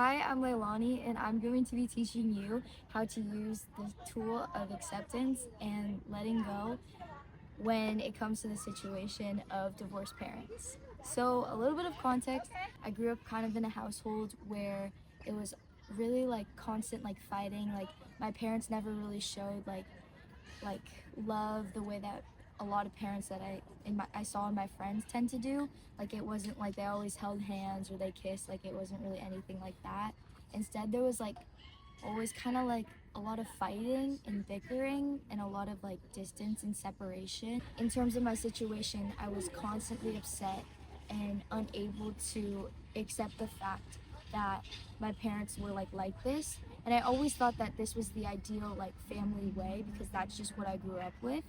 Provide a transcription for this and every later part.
Hi, I'm Leilani, and I'm going to be teaching you how to use the tool of acceptance and letting go when it comes to the situation of divorced parents. So, a little bit of context, I grew up kind of in a household where it was really like constant like fighting. Like my parents never really showed love the way that a lot of parents that I saw in my friends tend to do. Like it wasn't like they always held hands or they kissed. Like it wasn't really anything like that. Instead, there was like always kind of like a lot of fighting and bickering and a lot of like distance and separation. In terms of my situation, I was constantly upset and unable to accept the fact that my parents were like this, and I always thought that this was the ideal like family way because that's just what I grew up with.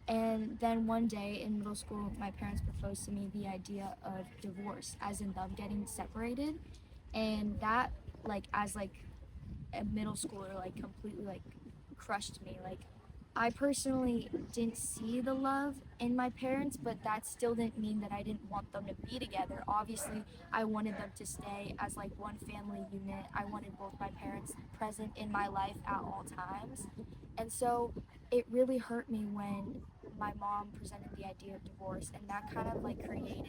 And then one day in middle school, my parents proposed to me the idea of divorce, as in them getting separated. And that, as a middle schooler, completely crushed me. Like, I personally didn't see the love in my parents, but that still didn't mean that I didn't want them to be together. Obviously, I wanted them to stay as like one family unit. I wanted both my parents present in my life at all times. And so it really hurt me when my mom presented the idea of divorce, and that kind of like created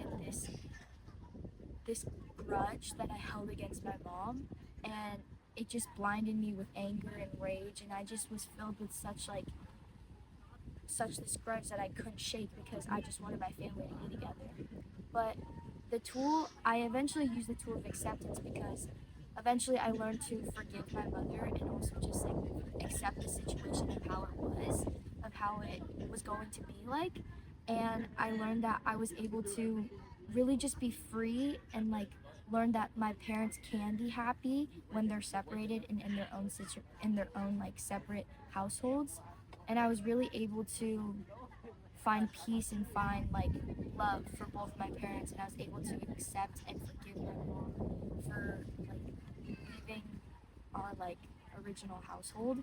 this grudge that I held against my mom, and it just blinded me with anger and rage, and I just was filled with such this grudge that I couldn't shake because I just wanted my family to be together. But I eventually used the tool of acceptance because eventually I learned to forgive my mother and also just like accept the situation of how it was going to be like. And I learned that I was able to really just be free and like learn that my parents can be happy when they're separated and in their own like separate households. And I was really able to find peace and find like love for both my parents, and I was able to accept and forgive my mom for like leaving our like original household.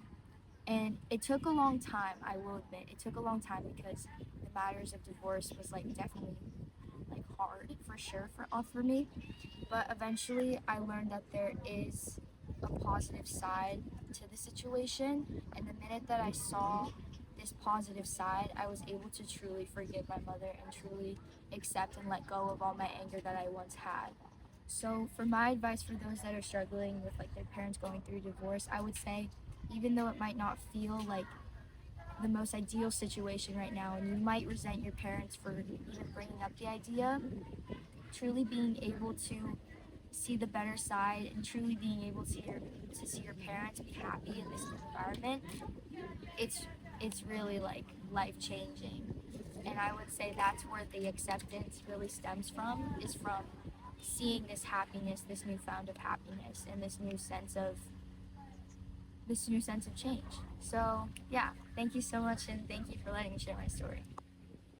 And it took a long time, I will admit. It took a long time because the matters of divorce was like definitely like hard for sure for me. But eventually I learned that there is a positive side to the situation, and the minute that I saw this positive side, I was able to truly forgive my mother and truly accept and let go of all my anger that I once had. So, for my advice for those that are struggling with like their parents going through divorce, I would say even though it might not feel like the most ideal situation right now, and you might resent your parents for even bringing up the idea, truly being able to see the better side and truly being able to see your parents be happy in this environment, it's it's really like life changing. And I would say that's where the acceptance really stems from, is from seeing this happiness, this new found of happiness, and this new sense of change. So yeah, thank you so much, and thank you for letting me share my story.